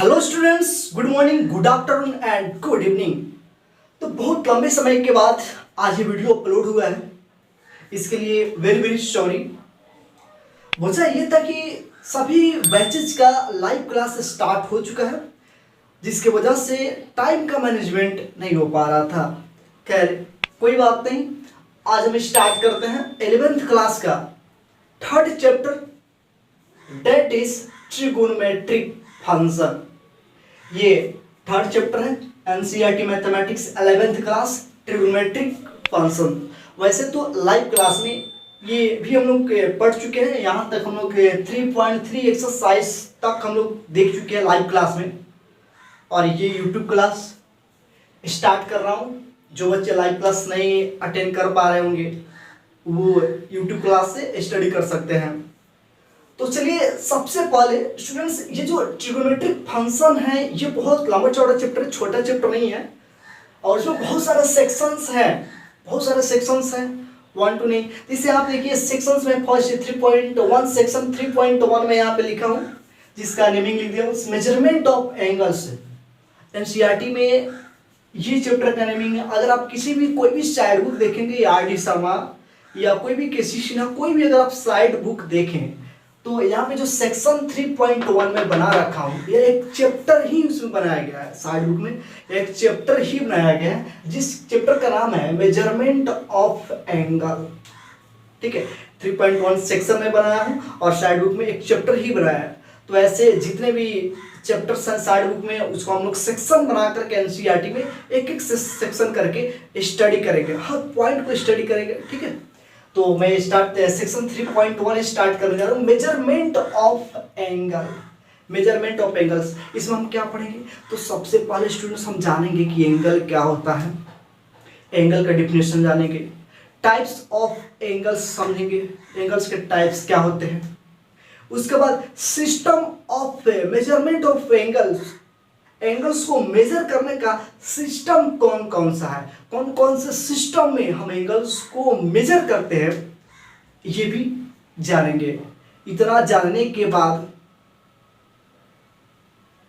Hello students, good morning, good afternoon and good evening. तो बहुत लंबे समय के बाद आज ये वीडियो अपलोड हुआ है, इसके लिए वेरी वेरी सॉरी। वजह ये था कि सभी बैचेज का लाइव क्लास स्टार्ट हो चुका है, जिसके वजह से टाइम का मैनेजमेंट नहीं हो पा रहा था। खैर कोई बात नहीं, आज हम स्टार्ट करते हैं 11th क्लास का 3rd chapter, that is trigonometric function. ये 3rd चैप्टर है NCERT mathematics 11th class trigonometric function. वैसे तो लाइव क्लास में ये भी हम लोग पढ़ चुके हैं, यहाँ तक हम लोग 3.3 एक्सरसाइज तक हम लोग देख चुके हैं लाइव क्लास में। और ये यूट्यूब क्लास स्टार्ट कर रहा हूँ, जो बच्चे लाइव क्लास नहीं अटेंड कर पा रहे होंगे वो यूट्यूब क्लास से स्टडी कर सकते हैं। तो चलिए सबसे पहले स्टूडेंट्स, ये जो ट्रिगोनोमेट्रिक फंक्शन है ये बहुत लंबा चौड़ा चैप्टर है, छोटा चैप्टर नहीं है। और इसमें बहुत सारे सेक्शंस हैं, बहुत सारे सेक्शंस हैं, 1 to 9। इसे आप देखिए सेक्शंस में फर्स्ट 3.1 सेक्शन 3.1 में यहाँ पे लिखा हूँ, जिसका नेमिंग लिख दिया हूँ मेजरमेंट ऑफ एंगल्स। एनसीईआरटी में ये चैप्टर का नेमिंग है। अगर आप किसी भी कोई भी साइड बुक देखेंगे या आर डी शर्मा या कोई भी केसी सिन्हा, कोई भी अगर आप साइड बुक देखें तो यहाँ पे जो सेक्शन 3.1 में बना रखा हूँ, ये एक चैप्टर ही उसमें बनाया गया है। साइड बुक में एक चैप्टर ही बनाया गया है, जिस चैप्टर का नाम है मेजरमेंट ऑफ एंगल। ठीक है, 3.1 सेक्शन में बनाया हूँ और साइड बुक में एक चैप्टर ही बनाया है। तो ऐसे जितने भी चैप्टर्स हैं साइड बुक में, उसको हम लोग सेक्शन बना करके एनसीईआरटी में एक एक सेक्शन करके स्टडी करेंगे, हर पॉइंट को स्टडी करेंगे। ठीक है, तो मैं सेक्शन 3.1 स्टार्ट करने जा रहा हूँ, measurement of angle. Measurement of angles, इसमें हम क्या पढ़ेंगे? तो सबसे पहले स्टूडेंट्स हम जानेंगे कि एंगल क्या होता है, एंगल का डिफिनेशन जानेंगे, टाइप्स ऑफ एंगल्स समझेंगे, एंगल्स के टाइप्स क्या होते हैं। उसके बाद system of measurement of angles, angles को मेजर करने का सिस्टम कौन कौन सा है, कौन कौन से सिस्टम में हम एंगल्स को मेजर करते हैं, ये भी जानेंगे। इतना जानने के बाद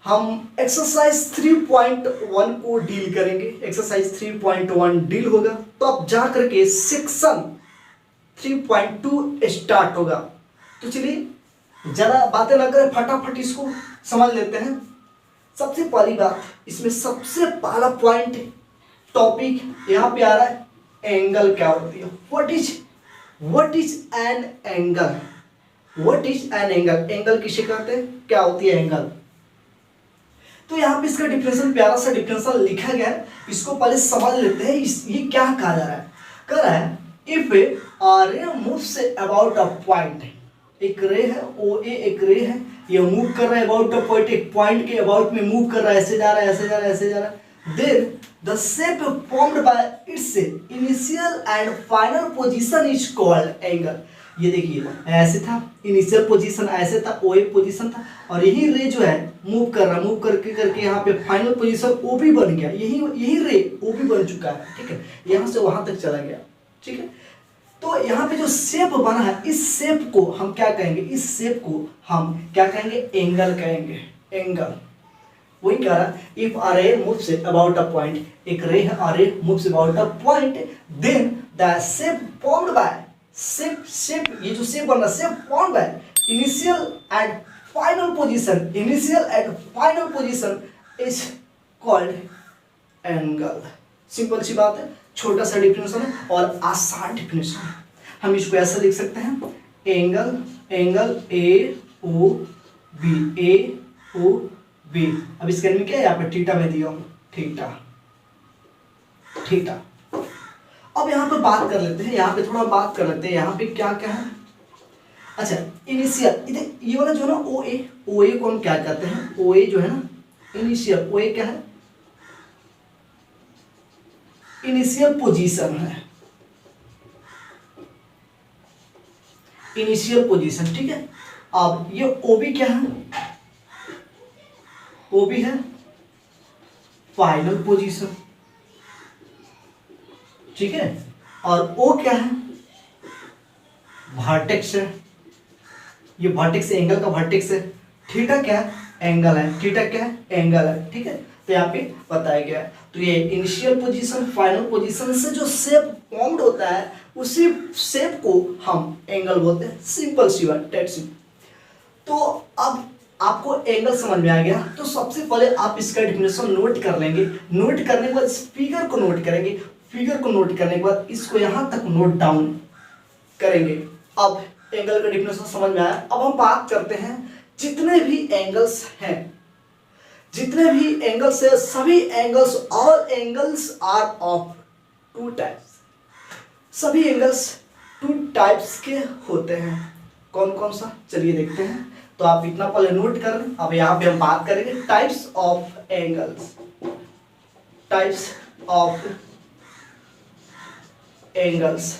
हम एक्सरसाइज 3.1 को डील करेंगे। एक्सरसाइज 3.1 डील होगा तो अब जा करके सेक्शन 3.2 स्टार्ट होगा। तो चलिए ज़्यादा बातें ना करें, फटाफट इसको समझ लेते हैं। सबसे पहली बात, इसमें सबसे पहला पॉइंट टॉपिक यहाँ पे आ रहा है, एंगल क्या होती है। What is an angle, what is an angle, angle किसे कहते हैं, क्या होती है एंगल। तो यहाँ पे इसका डिफिनेशन, प्यारा सा डिफिनेशन लिखा गया है, इसको पहले समझ लेते हैं। ये क्या कहा जा रहा है? कह रहा है if a ray moves about a point, एक रे है ओ ए, एक रे है, ये मूव कर रहा है अबाउट अ पॉइंट, एक पॉइंट के अबाउट में मूव कर रहा है, ऐसे जा रहा है, ऐसे जा रहा है, ऐसे जा रहा है। Then the shape formed by its initial and final position is called angle. ये देखिए ऐसे था, इनिशियल पोजीशन ऐसे था, ओ ए पोजीशन था, और यही रे जो है मूव कर रहा है, मूव करके करके यहाँ पे फाइनल पोजीशन ओ भी बन गया, यही रे ओ भी बन चुका है। ठीक है, यहाँ से वहां तक चला गया। ठीक है, तो यहाँ पे जो शेप बना है, इस शेप को हम क्या कहेंगे, इस शेप को हम क्या कहेंगे, एंगल कहेंगे, एंगल। वही कह रहा है if a ray moves about a point, एक रे है, a ray moves about a point, then the shape formed by, shape ये जो शेप बना, shape formed by initial and final position, initial and final position is called angle. Simple सी बात है, छोटा सा डिफिनेशन है और आसान डिफिनेशन है। हम इसको ऐसा लिख सकते हैं, angle, angle A O B, A O B. अब इसके में क्या है, यहाँ पे थीटा में दिया हूँ, थीटा, थीटा। अब यहाँ पे बात कर लेते हैं, यहाँ पे थोड़ा बात कर लेते हैं, यहाँ पे क्या क्या है। अच्छा, इनिशियल, ये वाला जो है ना ओ ए, ओ ए को हम क्या कहते हैं, ओ ए जो है ना इनिशियल, ओ ए क्या है, इनिशियल पोजीशन है, इनिशियल पोजीशन। ठीक है, अब ये ओ बी क्या है, ओ बी है फाइनल पोजीशन। ठीक है, और ओ क्या है, वर्टेक्स है, ये वर्टेक्स एंगल का वर्टेक्स है। थीटा क्या है, एंगल है, थीटा क्या है, एंगल है, ठीक है। तो यहाँ पे बताया गया है। तो ये इनिशियल पोजीशन फाइनल पोजीशन से जो शेप फॉर्म्ड होता है उसी शेप को हम एंगल बोलते हैं। सिंपल सी बात, दैट्स इट। तो अब आपको एंगल समझ में आ गया, तो सबसे पहले आप इसका डेफिनेशन नोट कर लेंगे। नोट करने के बाद इस फिगर को नोट करेंगे। फिगर को नोट करने के बाद इसको यहां तक नोट डाउन करेंगे। अब एंगल का डेफिनेशन समझ में आया। अब हम बात करते हैं जितने भी एंगल्स हैं, जितने भी एंगल्स है, सभी angles, all angles are of two types. सभी एंगल्स टू टाइप्स के होते हैं। कौन कौन सा, चलिए देखते हैं। तो आप इतना पहले नोट कर लें। अब यहाँ पे हम बात करेंगे types of angles. Types of angles,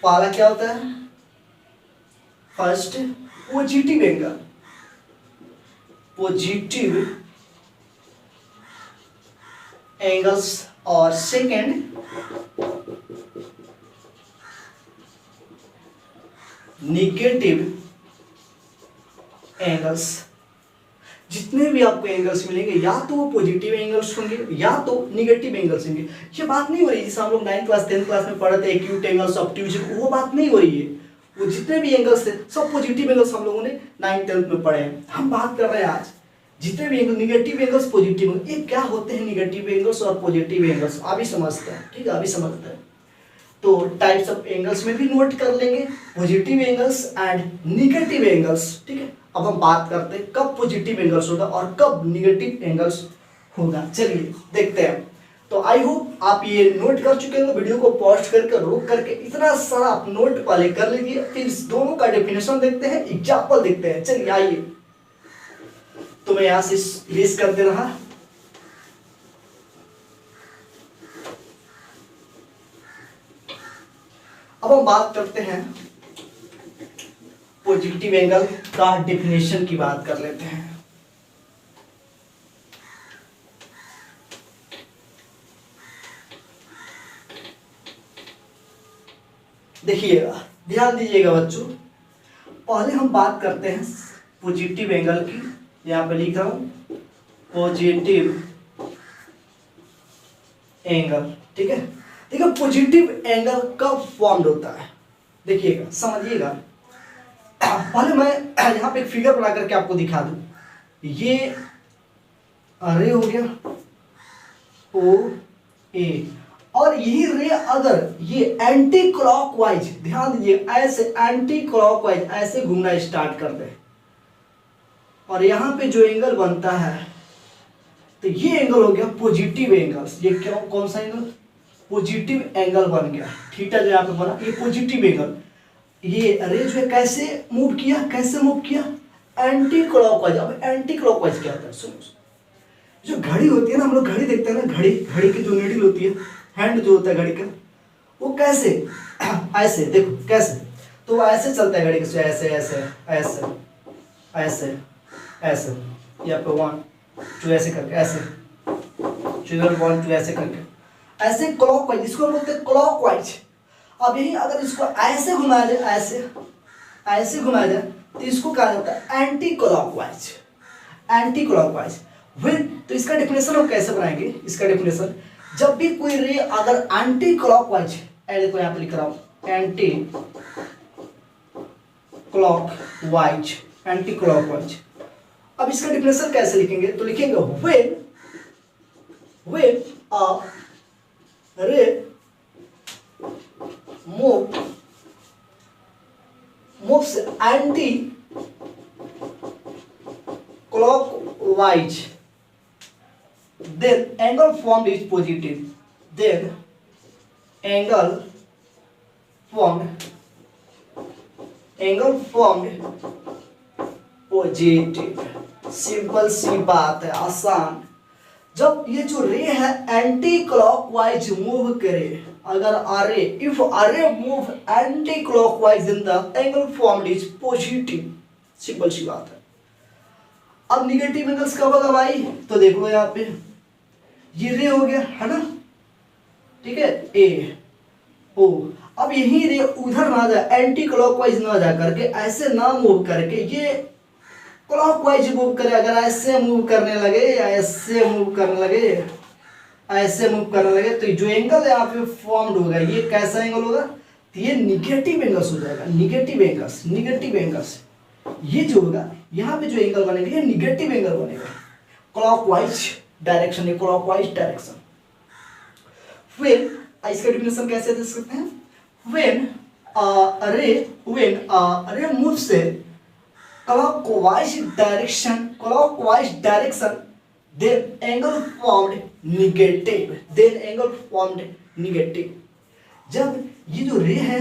पहला क्या होता है, first positive angle. Positive angles और सेकेंड निगेटिव एंगल्स। जितने भी आपको एंगल्स मिलेंगे या तो वो पॉजिटिव एंगल्स होंगे या तो निगेटिव एंगल्स होंगे। ये बात नहीं हो रही जैसे हम लोग 9th क्लास 10th क्लास में पढ़े थे एक्यूट एंगल्स, ऑब्ट्यूज, वो बात नहीं हो रही है। वो जितने भी एंगल्स थे सब पॉजिटिव एंगल्स हम लोगों ने 9th 10th में पढ़े हैं। हम बात कर रहे हैं आज जितने भी angle, negative angles, positive angles. ये क्या होते हैं निगेटिव एंगल्स और पॉजिटिव एंगल्स, अभी समझते हैं, ठीक है, अभी समझते हैं। तो टाइप्स ऑफ एंगल्स में भी नोट कर लेंगे, positive angles and negative angles, ठीक है। अब हम बात करते हैं कब पॉजिटिव एंगल्स होगा और कब निगेटिव एंगल्स होगा। चलिए देखते हैं। तो आई होप आप ये नोट कर चुके हैं। वीडियो को पॉज करके रोक करके इतना सारा आप नोट पहले कर लीजिए, फिर इस दोनों का डेफिनेशन देखते हैं, एग्जाम्पल देखते हैं। चलिए आइए, तो मैं यहां से इरेज कर दे रहा। अब हम बात करते हैं पॉजिटिव एंगल का डेफिनेशन की बात कर लेते हैं। देखिएगा, ध्यान दीजिएगा बच्चों। पहले हम बात करते हैं पॉजिटिव एंगल की। यहां पे लिख रहा हूं पॉजिटिव एंगल, ठीक है। देखिए पॉजिटिव एंगल कब फॉर्म्ड होता है, देखिएगा, समझिएगा। पहले मैं यहाँ पे एक फिगर बना करके आपको दिखा दूं। ये रे हो गया ओ ए, और यही रे अगर ये एंटी क्लॉकवाइज, ध्यान दीजिए, ऐसे एंटी क्लॉकवाइज ऐसे घूमना स्टार्ट कर दे, और यहाँ पे जो एंगल बनता है, तो ये एंगल हो गया पॉजिटिव एंगल्स। ये क्या, कौन सा एंगल, पॉजिटिव एंगल बन गया। थीटा जो यहाँ पे बना, ये पॉजिटिव एंगल। ये रे जो है कैसे मूव किया, कैसे मूव किया, एंटी क्लॉकवाइज। अब एंटी क्लॉकवाइज क्या होता है, सुनो। जो घड़ी होती है ना, हम लोग घड़ी देखते हैं ना, घड़ी, घड़ी की जो नीडल होती है, हैंड जो होता है घड़ी का, वो कैसे, ऐसे देखो कैसे, तो वो ऐसे चलता है घड़ी के, ऐसे ऐसे ऐसे ऐसे ऐसे, यहाँ पे 1 2 ऐसे करके, ऐसे 1 2 ऐसे करके, ऐसे क्लॉकवाइज, इसको बोलते हैं क्लॉकवाइज। अब यही अगर इसको ऐसे घुमाया जाए, ऐसे ऐसे घुमाया जाए, तो इसको कहा जाता है anti clockwise. Anti clockwise with, तो इसका डेफिनेशन हम कैसे बनाएंगे, इसका डेफिनेशन, जब भी कोई रे अगर एंटी क्लॉकवाइज, देखो यहाँ पे लिख रहा हूं एंटी क्लॉकवाइज, एंटी क्लॉकवाइज। अब इसका डेफिनेशन कैसे लिखेंगे, तो लिखेंगे व्हेन अ रे moves anti clockwise, then angle formed is positive. Then angle formed positive. Simple सी बात है, आसान। जब ये जो रे है एंटी क्लॉकवाइज मूव करे, अगर a ray, if a ray move anti clockwise in the angle formed is positive. Simple सी बात है। अब निगेटिव एंगल्स कब होगा भाई, तो देखो यहाँ पे ये रे हो गया है ना, ठीक है, ए ओ। अब यही रे उधर ना जाए, एंटी क्लॉकवाइज ना जा करके, ऐसे ना मूव करके ये क्लॉकवाइज मूव करे। अगर ऐसे मूव करने लगे या ऐसे मूव करने लगे, ऐसे मूव करने लगे, तो जो एंगल यहाँ पे फॉर्म्ड होगा ये कैसा एंगल होगा? तो ये निगेटिव एंगल्स हो जाएगा, निगेटिव एंगल्स, निगेटिव एंगल्स। ये जो होगा यहाँ पे जो एंगल बनेगा ये निगेटिव एंगल बनेगा, क्लॉकवाइज डायरेक्शन, ये क्लॉकवाइज डायरेक्शन। फिर इसका डेफिनेशन कैसे दे सकते हैं? when a ray moves clockwise direction, then angle formed negative। जब ये जो रे है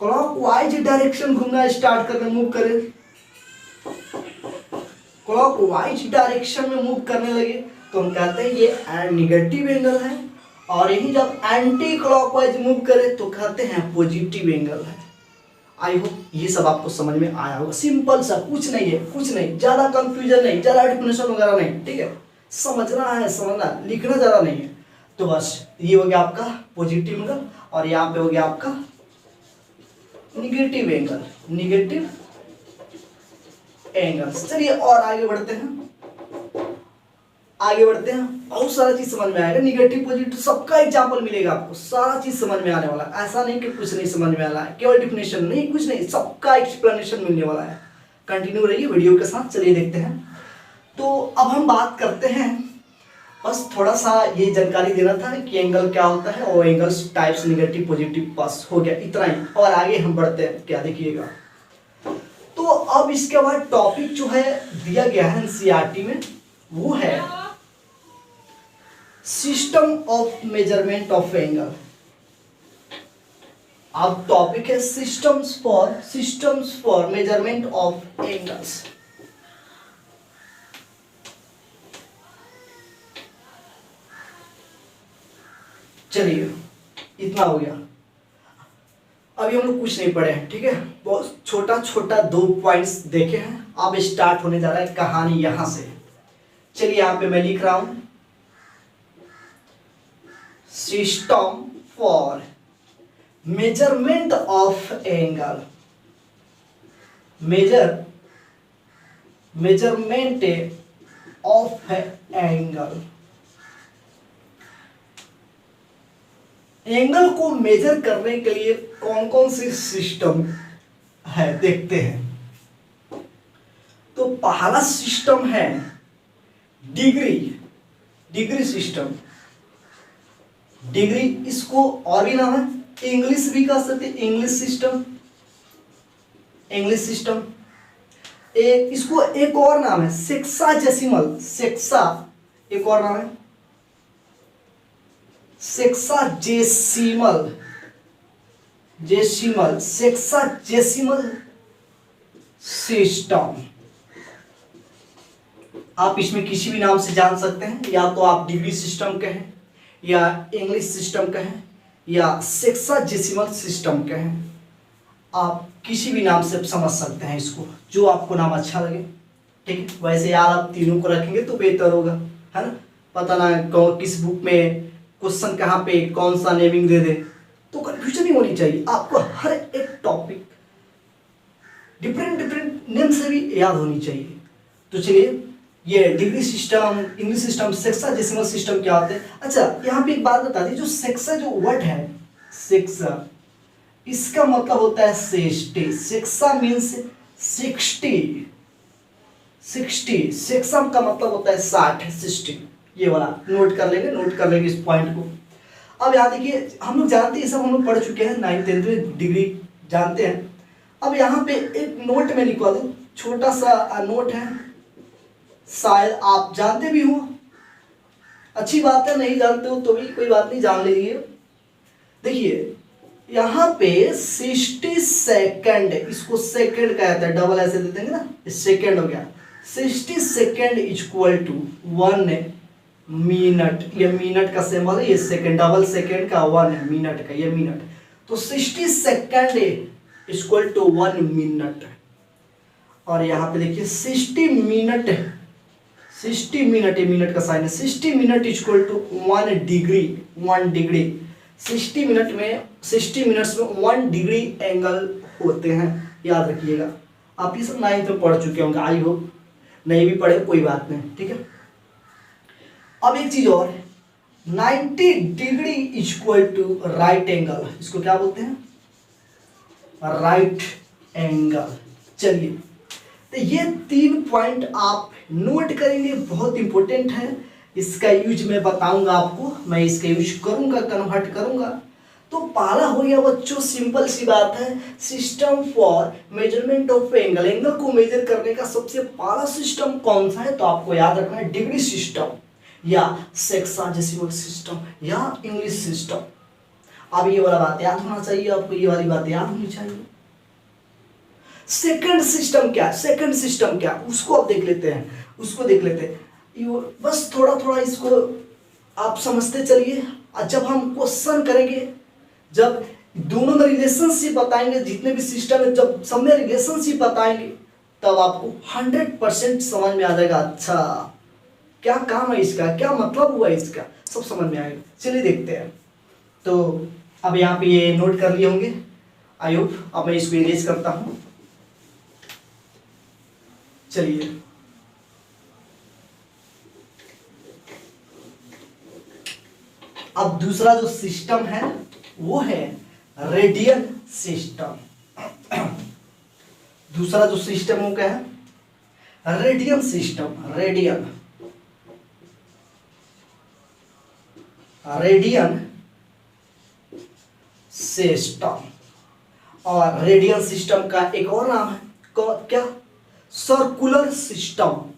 क्लॉकवाइज डायरेक्शन घूमना स्टार्ट करके मूव करे, क्लॉकवाइज डायरेक्शन में मूव करने लगे, तो हम कहते हैं ये निगेटिव एंगल है। और यही जब एंटी क्लॉकवाइज मूव करे तो कहते हैं पॉजिटिव एंगल है। आई होप ये सब आपको समझ में आया होगा। सिंपल सा, कुछ नहीं है, कुछ नहीं, ज्यादा कंफ्यूजन नहीं, ज्यादा डेफिनेशन वगैरह नहीं, ठीक है। समझना है, समझना, लिखना ज्यादा नहीं है। तो बस ये हो गया आपका पॉजिटिव एंगल और यहाँ पे हो गया आपका निगेटिव एंगल, निगेटिव एंगल्स। चलिए और आगे बढ़ते हैं, आगे बढ़ते हैं। बहुत सारा चीज समझ में आएगा, निगेटिव पॉजिटिव सबका एग्जांपल मिलेगा आपको, सारा चीज समझ में आने वाला है। ऐसा नहीं कि कुछ नहीं समझ में आ रहा है, केवल डिफिनेशन नहीं, कुछ नहीं, सबका एक्सप्लेनेशन मिलने वाला है। कंटिन्यू रहिए वीडियो के साथ। चलिए देखते हैं। तो अब हम बात करते हैं, बस थोड़ा सा ये जानकारी देना था कि एंगल क्या होता है और एंगल्स टाइप्स निगेटिव पॉजिटिव, बस हो गया इतना ही। और आगे हम बढ़ते हैं, क्या देखिएगा। तो अब इसके बाद टॉपिक जो है दिया गया है एनसीईआरटी में, वो है system of measurement of angle. अब टॉपिक है systems for measurement of angles. चलिए इतना हो गया। अभी हम लोग कुछ नहीं पढ़े हैं, ठीक है, बहुत छोटा छोटा 2 पॉइंट्स देखे हैं। अब स्टार्ट होने जा रहा है कहानी यहां से। चलिए यहां पे मैं लिख रहा हूं system for measurement of angle, measurement of angle. Angle को मेजर करने के लिए कौन कौन सी सिस्टम है देखते हैं। तो पहला सिस्टम है डिग्री सिस्टम। डिग्री, इसको और भी नाम है, इंग्लिश भी कह सकते, इंग्लिश सिस्टम। इसको एक और नाम है सेक्साजेसिमल, एक और नाम है सेक्साजेसिमल सिस्टम। आप इसमें किसी भी नाम से जान सकते हैं, या तो आप डिग्री सिस्टम कहें, या इंग्लिश सिस्टम कहें, या सेक्साजेसिमल सिस्टम कहें। आप किसी भी नाम से समझ सकते हैं इसको, जो आपको नाम अच्छा लगे, ठीक है। वैसे यार आप तीनों को रखेंगे तो बेहतर होगा, है ना। पता ना किस बुक में क्वेश्चन कहाँ पे कौन सा नेमिंग दे दे, तो कंफ्यूजन नहीं होनी चाहिए। आपको हर एक टॉपिक डिफरेंट नेम से भी याद होनी चाहिए। तो चलिए, ये degree system, English system, sexagesimal system क्या होते हैं। अच्छा, यहाँ पे एक बात बता दी, जो सेक्सा जो वर्ड है सेक्सा, इसका मतलब होता है 60। सेक्सा मीन्स 60, सेक्सा का मतलब होता है 60। ये वाला नोट कर लेंगे इस पॉइंट को। अब यहाँ देखिए, हम लोग जानते हैं, सब हम लोग पढ़ चुके हैं 9th 10th में, डिग्री जानते हैं। अब यहाँ पे एक नोट में लिखवा दूं, छोटा सा नोट है, शायद आप जानते भी हो, अच्छी बात है। नहीं जानते हो तो भी कोई बात नहीं, जान लीजिए। देखिए यहाँ पे 60 सेकेंड, इसको सेकेंड कहते हैं, डबल ऐसे दे देंगे ना, सेकेंड हो गया। 60 सेकेंड इक्वल टू 1 मिनट। ये मिनट का सिंबल है, ये सेकेंड, डबल सेकेंड का 1 है, मिनट का ये मिनट। तो 60 सेकेंड इक्वल टू 1 मिनट। और यहाँ पे देखिए 60 मिनट, ये मिनट का साइन है। 60 minute equal to 1 degree. 60 minutes में 1 डिग्री एंगल होते हैं, याद रखिएगा। आप ये सब 9th में पढ़ चुके होंगे, आई होप। नहीं भी पढ़े कोई बात नहीं, ठीक है। अब एक चीज और, 90 degree equal to right angle, इसको क्या बोलते हैं? Right angle. चलिए, तो ये 3 पॉइंट आप नोट करेंगे, बहुत इंपॉर्टेंट है। इसका यूज मैं बताऊंगा आपको, मैं इसका यूज करूंगा, कन्वर्ट करूंगा। तो पहला हो गया बच्चों, सिंपल सी बात है, system for measurement of angle. Angle को मेजर करने का सबसे पहला सिस्टम कौन सा है? तो आपको याद रखना है डिग्री सिस्टम, या सेक्साडेसिमल सिस्टम, या इंग्लिश सिस्टम। अब ये वाला बात याद होना चाहिए आपको, ये वाली बात याद होनी चाहिए। सेकंड सिस्टम क्या? सेकंड सिस्टम क्या, उसको आप देख लेते हैं, उसको देख लेते हैं। बस थोड़ा थोड़ा इसको आप समझते चलिए। जब हम क्वेश्चन करेंगे, जब दोनों में रिलेशनशिप बताएंगे, जितने भी सिस्टम है, जब सब में रिलेशनशिप बताएंगे, तब आपको 100% समझ में आ जाएगा। अच्छा, क्या काम है इसका, क्या मतलब हुआ इसका, सब समझ में आएगा। चलिए देखते हैं। तो अब यहाँ पे ये नोट कर लिए होंगे, आई होप। अब मैं इसको इरेज करता हूँ। चलिए, अब दूसरा जो सिस्टम है वो है रेडियन सिस्टम। दूसरा जो सिस्टम वो क्या है? Radian system. Radian system. और रेडियन सिस्टम का एक और नाम है क्या? Circular system.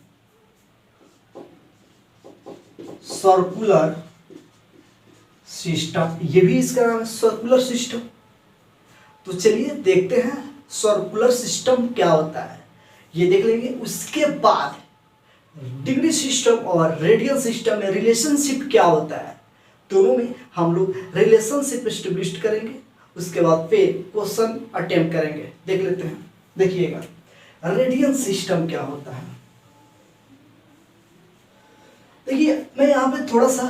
सर्कुलर सिस्टम, ये भी इसका नाम है, सर्कुलर सिस्टम। तो चलिए देखते हैं सर्कुलर सिस्टम क्या होता है, ये देख लेंगे। उसके बाद डिग्री सिस्टम और रेडियन सिस्टम में रिलेशनशिप क्या होता है, दोनों में हम लोग रिलेशनशिप एस्टेब्लिश करेंगे। उसके बाद फिर क्वेश्चन अटेम्प्ट करेंगे। देख लेते हैं, देखिएगा रेडियन सिस्टम क्या होता है। देखिए, मैं यहाँ पे थोड़ा सा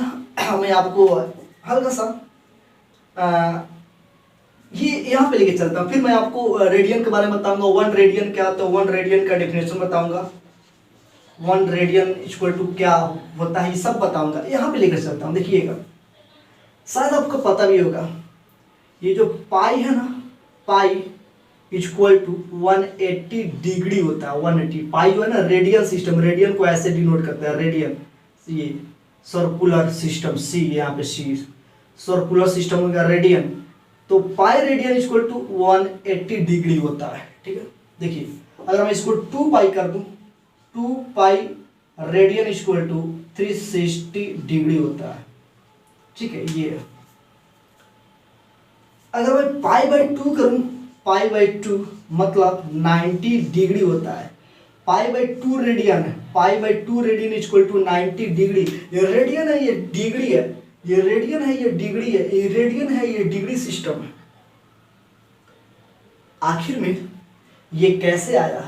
मैं आपको हल्का सा ये यहाँ पे लेके चलता हूँ, फिर मैं आपको रेडियन के बारे में बताऊंगा। 1 रेडियन क्या होता है, 1 रेडियन का डेफिनेशन बताऊंगा, 1 रेडियन इक्वल टू क्या होता है, ये सब बताऊंगा। यहाँ पे लेकर चलता हूँ, देखिएगा। शायद आपको पता भी होगा, ये जो पाई है ना, पाई इक्वल टू 180 डिग्री होता है। 180 पाई जो है ना, रेडियन सिस्टम, रेडियन को ऐसे डिनोट करता है, रेडियन। ये सर्कुलर सिस्टम, सी यहाँ पे सी, सर्कुलर सिस्टम हो गया रेडियन। तो pi radian equal to 180 degree होता है, ठीक है। देखिए, अगर मैं इसको 2 पाई कर दूं, 2 pi radian equal to 360 degree होता है, ठीक है। ये अगर मैं पाई बाई 2 करूं, पाई बाई 2 मतलब 90 डिग्री होता है। पाई बाई 2 रेडियन है, pi by 2 radian equal to 90 degree. ये रेडियन है, ये डिग्री है, ये रेडियन है, ये डिग्री है, ये रेडियन है, ये डिग्री सिस्टम है। आखिर में ये कैसे आया?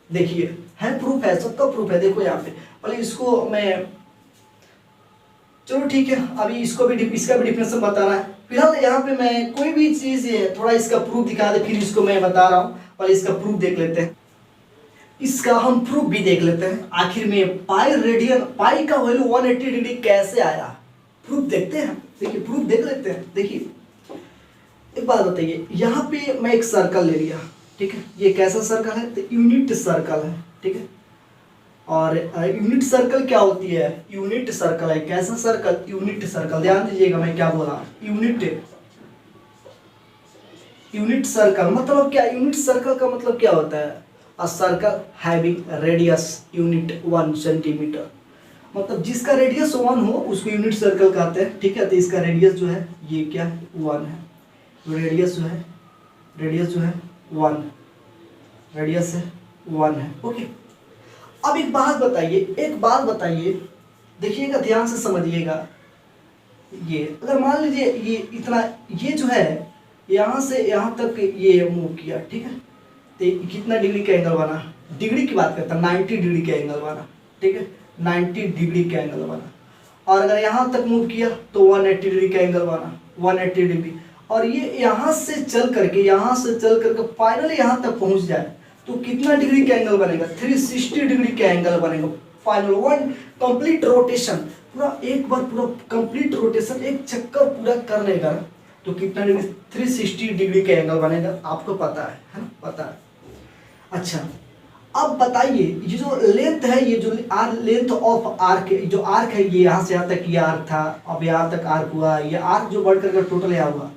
देखिए, है प्रूफ है, सबका प्रूफ है। देखो यहाँ पे, पहले इसको मैं, चलो ठीक है, अभी इसको भी इसका भी डिफिनेशन बताना है। फिलहाल यहाँ पे मैं कोई भी चीज थोड़ा इसका प्रूफ दिखा दे, फिर इसको मैं बता रहा हूँ। पहले इसका प्रूफ देख लेते हैं, इसका हम प्रूफ भी देख लेते हैं। आखिर में पाई रेडियन, पाई का वैल्यू 180 डिग्री कैसे आया, प्रूफ देखते हैं। देखिए, प्रूफ देख लेते हैं। देखिए, एक बात बताइए, यहाँ पे मैं एक सर्कल ले लिया, ठीक है। ये कैसा सर्कल है? तो यूनिट सर्कल है, ठीक है। और यूनिट सर्कल क्या होती है? यूनिट सर्कल है, कैसा सर्कल? Unit circle. ध्यान दीजिएगा मैं क्या बोला, यूनिट सर्कल मतलब क्या? यूनिट सर्कल का मतलब क्या होता है? A circle having radius unit 1 centimetre, मतलब जिसका रेडियस 1 हो उसको यूनिट सर्कल कहते हैं, ठीक है। तो इसका रेडियस जो है ये क्या है? 1 है। रेडियस जो है 1, रेडियस है 1 है, ओके। अब एक बात बताइए, देखिएगा, ध्यान से समझिएगा। ये अगर मान लीजिए ये इतना, ये जो है यहाँ से यहाँ तक ये मूव किया, ठीक है। तो कितना डिग्री का एंगल बना? डिग्री की बात करता है, 90 डिग्री का एंगल बना, ठीक है। 90 डिग्री का एंगल बना। और अगर यहाँ तक मूव किया तो 180 डिग्री का एंगल बना, 180 डिग्री, और ये यहाँ से चल करके फाइनली यहाँ तक पहुँच जाए तो कितना डिग्री का एंगल बनेगा? 360 डिग्री का एंगल बनेगा। फाइनल वन कंप्लीट रोटेशन, पूरा एक बार पूरा कंप्लीट रोटेशन, एक चक्कर पूरा करने का तो कितना डिग्री? 360 डिग्री का एंगल बनेगा। आपको पता है ना? पता है। अच्छा, अब बताइए ये जो लेंथ है, ये जो लेंथ ऑफ आर्क, जो आर्क है ये यहाँ से यहाँ तक ये आर्क था, अब यहाँ तक आर्क हुआ, ये आर्क जो बढ़ करके टोटल यहाँ हुआ,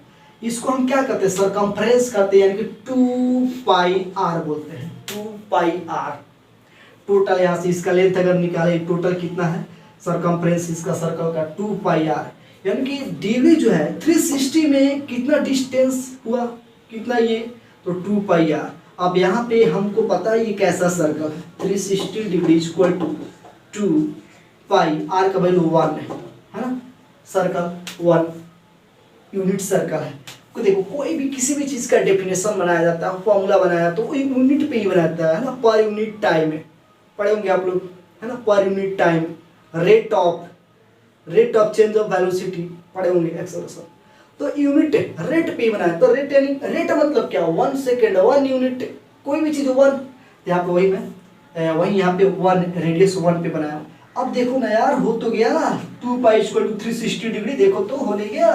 इसको हम क्या करते हैं? सरकमफ्रेंस करते हैं, यानी कि 2 पाई आर बोलते हैं। 2 पाई आर टोटल, यहाँ से इसका लेंथ अगर निकाले टोटल कितना है सरकमफ्रेंस इसका सर्कल का? 2 पाई आर, यानी कि डीवी जो है 360 में कितना डिस्टेंस हुआ, कितना ये? तो 2 पाई आर। अब यहाँ पे हमको पता है ये कैसा सर्कल है, 360 degree equal to 2 pi R का वैल्यू 1 है ना? सर्कल 1 यूनिट सर्कल है। को देखो कोई भी किसी भी चीज़ का डेफिनेशन बनाया जाता है, फॉर्मूला बनाया तो वो यूनिट पे ही बनाता है ना, पर यूनिट टाइम में पढ़े होंगे आप लोग, है ना? Per unit time, rate of change of velocity पढ़े होंगे एक्सेलरेशन, तो यूनिट रेट पे बनाया। तो रेट यानी रेट मतलब क्या? 1 सेकेंड, 1 यूनिट, कोई भी चीज़ 1, यहाँ पे वही यहाँ पे 1 रेडियस 1 पे बनाया। अब देखो ना यार, हो तो गया 2 पाई इक्वल टू 360 डिग्री, देखो तो हो नहीं गया?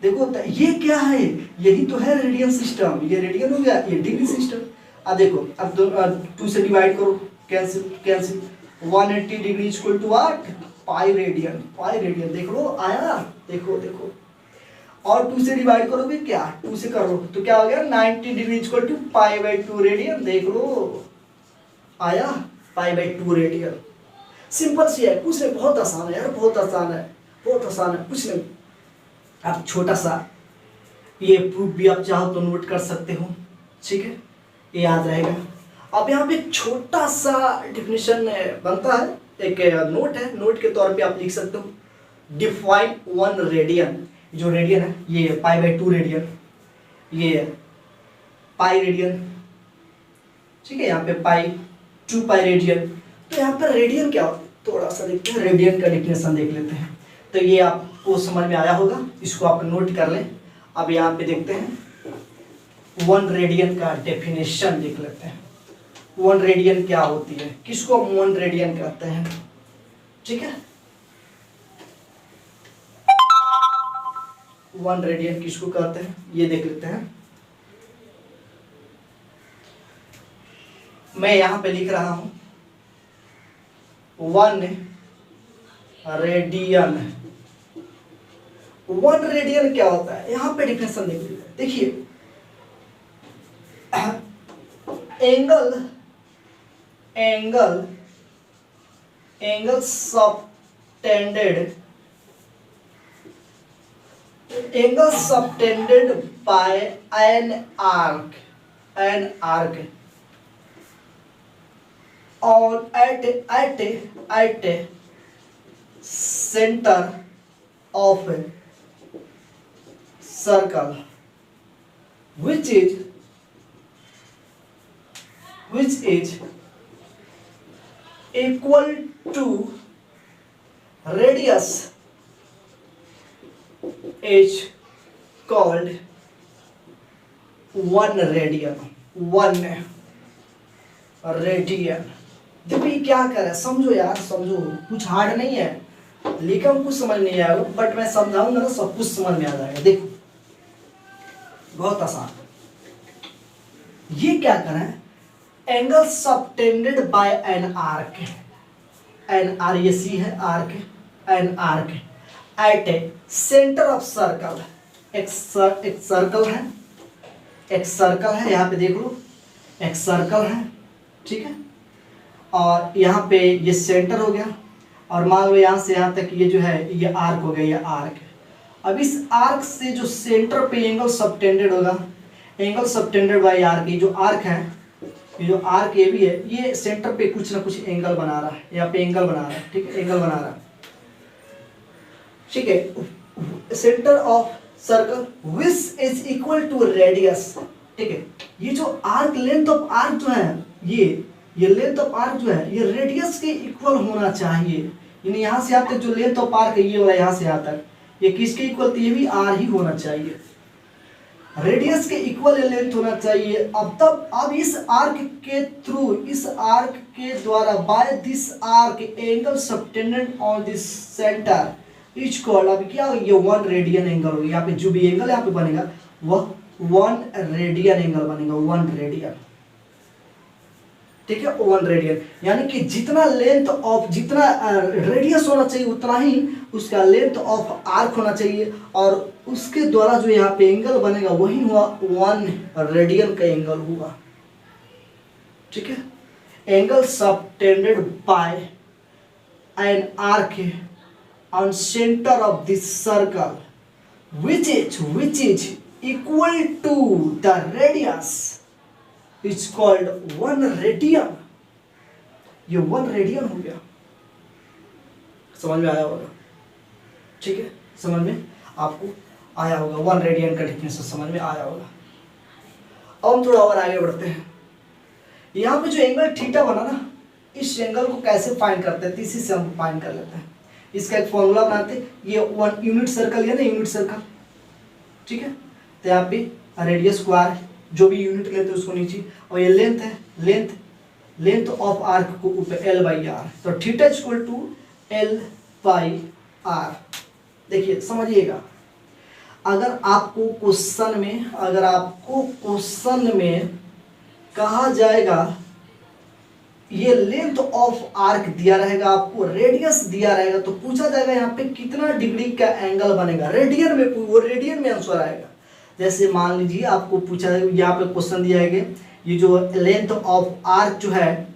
देखो ये क्या है? यही तो है रेडियन सिस्टम, ये रेडियन हो गया, ये डिग्री सिस्टम। अब देखो, अब 2 से डिवाइड करो, cancel 180 degree equal to 8 pi radian, देख लो आया, देखो और 2 से डिवाइड करोगे क्या? 2 से करो तो क्या हो गया? 90 degree equal to pi by 2 radian, देख लो आया, पाई बाई 2 रेडियन। सिंपल सी है, कुछ नहीं, बहुत आसान है यार, बहुत आसान है, कुछ नहीं। आप छोटा सा ये प्रूफ भी आप चाहो तो नोट कर सकते हो, ठीक है, ये याद रहेगा। अब यहाँ पे छोटा सा डिफिनेशन बनता है, एक नोट है, नोट के तौर पे आप लिख सकते हो, डिफाइन 1 रेडियन, जो रेडियन है ये पाई बाई 2 रेडियन, ये पाई रेडियन, ठीक है, यहाँ पे पाई 2 पाई रेडियन। तो यहाँ पर रेडियन क्या होता है थोड़ा सा देखते हैं, रेडियन का डिफिनेशन देख लेते हैं। तो ये आपको समझ में आया होगा, इसको आप नोट कर लें। अब यहाँ पे देखते हैं 1 रेडियन का डेफिनेशन देख लेते हैं। 1 रेडियन क्या होती है, किसको हम 1 रेडियन कहते हैं, ठीक है? 1 रेडियन किसको कहते हैं ये देख लेते हैं। मैं यहाँ पे लिख रहा हूं 1 रेडियन। 1 रेडियन क्या होता है, यहाँ पे डिफिनेशन देख लीजिए। देखिए angle subtended by an arc on at a center of a circle which is equal to radius is called 1 radian. 1 radian देखो ये क्या कर रहा है, समझो यार, समझो, कुछ हार्ड नहीं है, लिखा कुछ समझ नहीं आएगा, बट मैं समझाऊंगा ना सब कुछ समझ में आ जाएगा। देखो बहुत आसान, ये क्या कर रहा है, angle subtended by an arc, an R ये सी है, arc, an arc at a centre of circle, एक सर्कल है, यहाँ पे देख लो एक सर्कल है, ठीक है, और यहाँ पे ये सेंटर हो गया, और मान लो यहाँ से यहाँ तक ये जो है ये आर्क हो गया, ये आर्क है। अब इस आर्क से जो सेंटर पे एंगल सबटेंडेड होगा, एंगल सबटेंडेड बाय आर्क, ये जो आर्क है, ये जो आर्क ये भी है, ये सेंटर पे कुछ ना कुछ एंगल बना रहा है, यहाँ पे एंगल बना रहा है, ठीक है, एंगल बना रहा है, ठीक है, centre of circle which is equal to radius, ठीक है। ये जो आर्क, लेंथ ऑफ आर्क जो है, ये लेंथ ऑफ आर्क जो है ये रेडियस के इक्वल होना चाहिए, यानी यहाँ से यहाँ तक जो लेंथ ऑफ आर्क है ये वाला यहाँ से यहाँ तक, ये किसके इक्वल, तो ये भी आर ही होना चाहिए, रेडियस के इक्वल लेंथ होना चाहिए। अब इस आर्क के थ्रू, इस आर्क के द्वारा, by this arc angle subtended on this centre is called, अब क्या हो, ये 1 रेडियन एंगल हो, यहाँ पे जो भी एंगल यहाँ पे बनेगा वह 1 रेडियन एंगल बनेगा, 1 रेडियन, ठीक है, 1 रेडियन। यानी कि जितना लेंथ ऑफ, जितना रेडियस होना चाहिए उतना ही उसका लेंथ ऑफ आर्क होना चाहिए, और उसके द्वारा जो यहाँ पे एंगल बनेगा वही हुआ 1 रेडियन का एंगल हुआ, ठीक है। Angle subtended by an arc on centre of this circle which is equal to the radius is called 1 radian. ये 1 रेडियन हो गया, समझ में आया होगा, ठीक है, समझ में आपको आया होगा, 1 रेडियन का डिफरेंस समझ में आया होगा। अब हम थोड़ा और आगे बढ़ते हैं। यहाँ पे जो एंगल थीटा बना ना, इस एंगल को कैसे फाइंड करते हैं, इसी से हम फाइंड कर लेते हैं। इसका एक फॉर्मूला बनाते हैं, ये 1 यूनिट सर्कल है ना, यूनिट सर्कल, ठीक है। तो यहाँ पे रेडियस स्क्वायर, जो भी यूनिट लेते हैं उसको नीचे, और ये लेंथ है, लेंथ ऑफ आर्क को ऊपर L/R, तो थीटा इक्वल टू L/R। देखिए समझिएगा, अगर आपको क्वेश्चन में कहा जाएगा, ये लेंथ ऑफ आर्क दिया रहेगा, आपको रेडियस दिया रहेगा, तो पूछा जाएगा यहाँ पे कितना डिग्री का एंगल बनेगा, रेडियन में, वो रेडियन में आंसर आएगा। जैसे मान लीजिए आपको पूछा जाएगा, यहाँ पे क्वेश्चन दिया है, ये जो लेंथ ऑफ आर्क जो है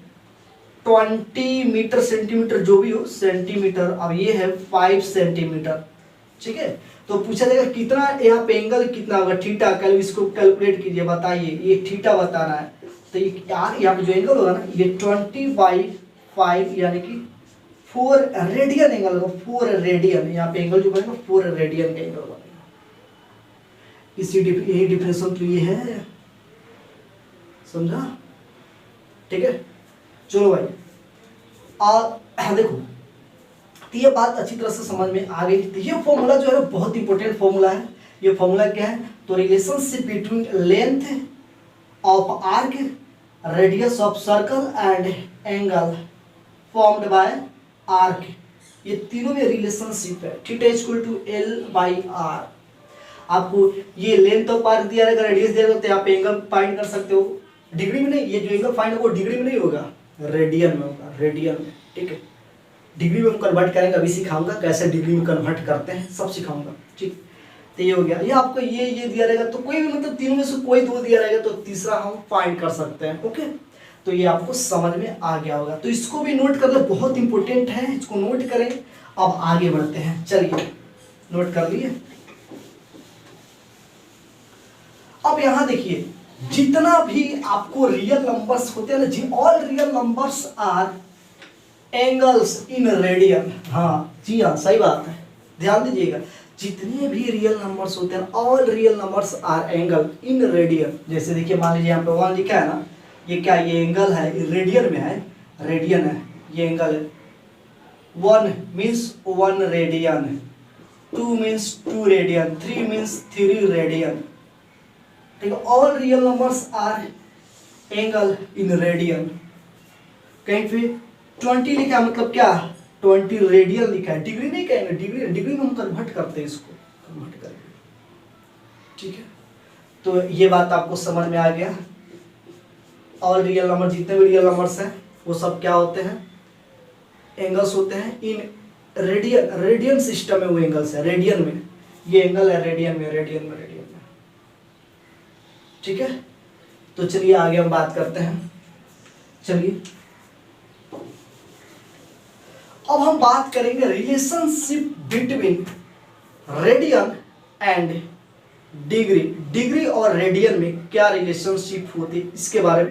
20 मीटर सेंटीमीटर, जो भी हो सेंटीमीटर, अब ये है 5 सेंटीमीटर, ठीक है। तो पूछा जाएगा कितना यहाँ पे एंगल कितना होगा, थीटा, कल इसको कैलकुलेट कीजिए, बताइए, ये थीटा बताना है। तो यार यहाँ पे जो एंगल होगा ना, ये 20/5 यानी कि 4 रेडियन एंगल होगा, 4 रेडियन, यहाँ पे एंगल जो बनेगा 4 रेडियन का एंगल बनेगा। यही डिफरेंशियल तो ये है, समझा, ठीक है। चलो भाई, देखो, तो ये बात अच्छी तरह से समझ में आ गई। तो ये फॉर्मूला जो है बहुत इंपॉर्टेंट फॉर्मूला है। ये फॉर्मूला क्या है, तो relationship between length of arc, radius of circle and angle formed by arc, ये तीनों में रिलेशनशिप है। Theta equal to L/R। आपको ये लेंथ ऑफ आर्क दिया रहेगा, रेडियस दिया रहेगा, तो आप एंगल फाइंड कर सकते हो, डिग्री में नहीं, ये जो एंगल फाइंड होगा डिग्री में नहीं होगा, रेडियन में होगा, रेडियन में, ठीक है। डिग्री में हम कन्वर्ट करेंगे, अभी सिखाऊंगा कैसे डिग्री में कन्वर्ट करते हैं, सब सिखाऊंगा, ठीक। तो ये हो गया, ये आपको ये दिया रहेगा, तो कोई भी मतलब तीनों में से कोई 2 दिया रहेगा, तो तीसरा हम फाइंड कर सकते हैं, ओके। तो ये आपको समझ में आ गया होगा, तो इसको भी नोट कर ले, बहुत इंपॉर्टेंट है, इसको नोट करें। अब आगे बढ़ते हैं, चलिए, नोट कर लिए। अब यहाँ देखिए, जितना भी आपको रियल नंबर्स होते हैं ना, all real numbers are angles in radian. हाँ जी हाँ, सही बात है, ध्यान दीजिएगा, जितने भी रियल नंबर्स होते हैं, all real numbers R angle in radian. जैसे देखिए, मान लीजिए यहाँ पे 1 लिखा है ना, ये क्या, ये एंगल है, रेडियन में है, रेडियन है, ये एंगल है। 1 means 1 radian, 2 means 2 radian, 3 means 3 radian, ठीक है। All real numbers R angle in radian. कहीं पे 20 लिखा, मतलब क्या, 20 रेडियन लिखा है, डिग्री नहीं कहेंगे, डिग्री में हम कन्वर्ट करते हैं, इसको कन्वर्ट करेंगे, ठीक है। तो ये बात आपको समझ में आ गया। ऑल रियल नंबर, जितने भी रियल नंबर्स हैं वो सब क्या होते हैं, एंगल्स होते हैं इन रेडियन। रेडियन सिस्टम में वो एंगल्स है, रेडियन में ये एंगल है, रेडियन में, ठीक है। तो चलिए आगे हम बात करते हैं। चलिए अब हम बात करेंगे relationship between radian and degree. Degree और रेडियन में क्या रिलेशनशिप होती है, इसके बारे में